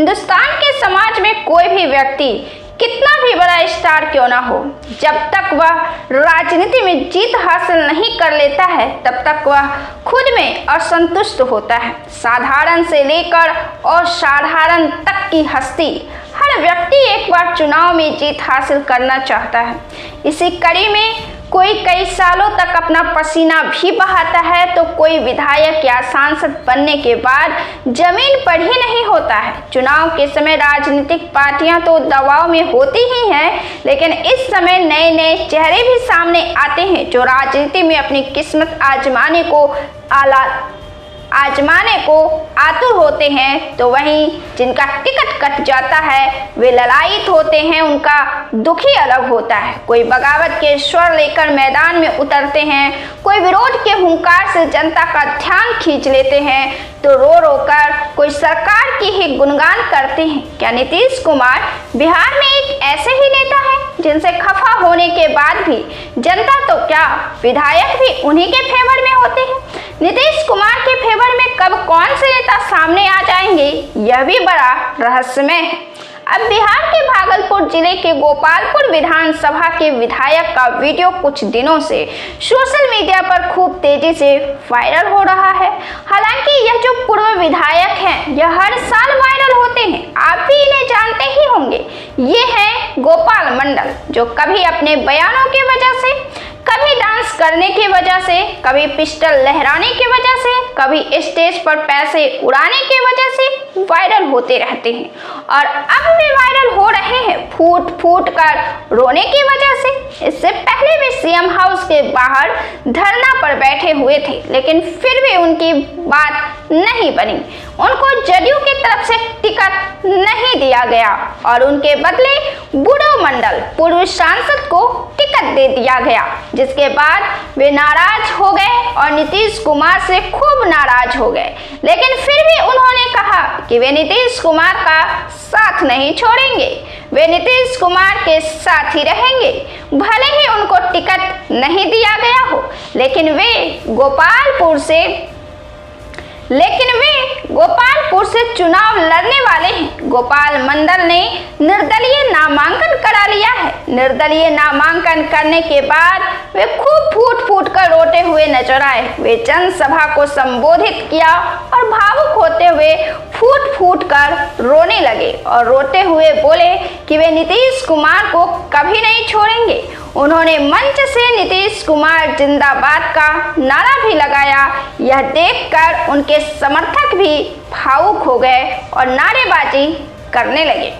हिंदुस्तान के समाज में कोई भी व्यक्ति कितना भी बड़ा स्टार क्यों ना हो, जब तक वह राजनीति में जीत हासिल नहीं कर लेता है तब तक वह खुद में असंतुष्ट होता है। साधारण से लेकर असाधारण तक की हस्ती हर व्यक्ति एक बार चुनाव में जीत हासिल करना चाहता है। इसी कड़ी में कोई कई सालों तक अपना पसीना भी बहाता है तो कोई विधायक या सांसद बनने के बाद जमीन पर ही नहीं होता है। चुनाव के समय राजनीतिक पार्टियां तो दबाव में होती ही हैं, लेकिन इस समय नए नए चेहरे भी सामने आते हैं जो राजनीति में अपनी किस्मत आजमाने को आतुर होते हैं। तो वहीं जिनका टिकट कट जाता है वे ललायित होते हैं, उनका दुख ही अलग होता है। कोई बगावत के स्वर लेकर मैदान में उतरते हैं, कोई विरोध के हुंकार से जनता का ध्यान खींच लेते हैं, तो रो रो कर कोई सरकार की ही गुणगान करते हैं। क्या नीतीश कुमार बिहार में एक ऐसे ही नेता है जिनसे खफा होने के बाद भी जनता तो क्या विधायक भी उन्हीं के फेवर में होते हैं? नीतीश कुमार के फेवर में कब कौन से नेता सामने आ जाएंगे, यह भी बड़ा रहस्यमय है। अब बिहार के भागलपुर जिले के गोपालपुर विधानसभा के विधायक का वीडियो कुछ दिनों से सोशल मीडिया पर खूब तेजी से वायरल हो रहा है। हालांकि यह जो पूर्व विधायक हैं यह हर साल वायरल होते हैं, आप भी इन्हें जानते ही होंगे। ये हैं गोपाल मंडल, जो कभी अपने बयानों की वजह से, कभी डांस करने की वजह से, कभी पिस्टल लहराने की वजह से, कभी स्टेज पर पैसे उड़ाने की वजह से वायरल होते रहते हैं। और अब भी वायरल हो रहे हैं फूट फूट कर रोने की वजह से। इससे पहले भी सीएम हाउस के बाहर धरना पर बैठे हुए थे, लेकिन फिर भी उनकी बात नहीं बनी। उनको जदयू की तरफ से टिकट नहीं दिया गया और उनके बदले बूढ़ो मंडल पूर्व सांसद को टिकट दे दिया गया, जिसके बाद वे नाराज हो गए और नीतीश कुमार से खूब नाराज हो गए। लेकिन फिर भी उन्होंने कहा कि वे नीतीश कुमार का साथ नहीं छोड़ेंगे, वे नीतीश कुमार के साथ ही रहेंगे, भले ही उनको टिकट नहीं दिया गया हो। लेकिन वे गोपालपुर से चुनाव लड़ने वाले हैं। गोपाल मंडल ने निर्दलीय नामांकन करा लिया है। निर्दलीय नामांकन करने के बाद वे खूब फूट फूट कर रोते हुए नजर आए। वे जनसभा को संबोधित किया और भावुक होते हुए फूट फूट कर रोने लगे और रोते हुए बोले कि वे नीतीश कुमार को कभी नहीं छोड़ेंगे। उन्होंने मंच से नीतीश कुमार जिंदाबाद का नारा भी लगाया। यह देखकर उनके समर्थक भी भावुक हो गए और नारेबाजी करने लगे।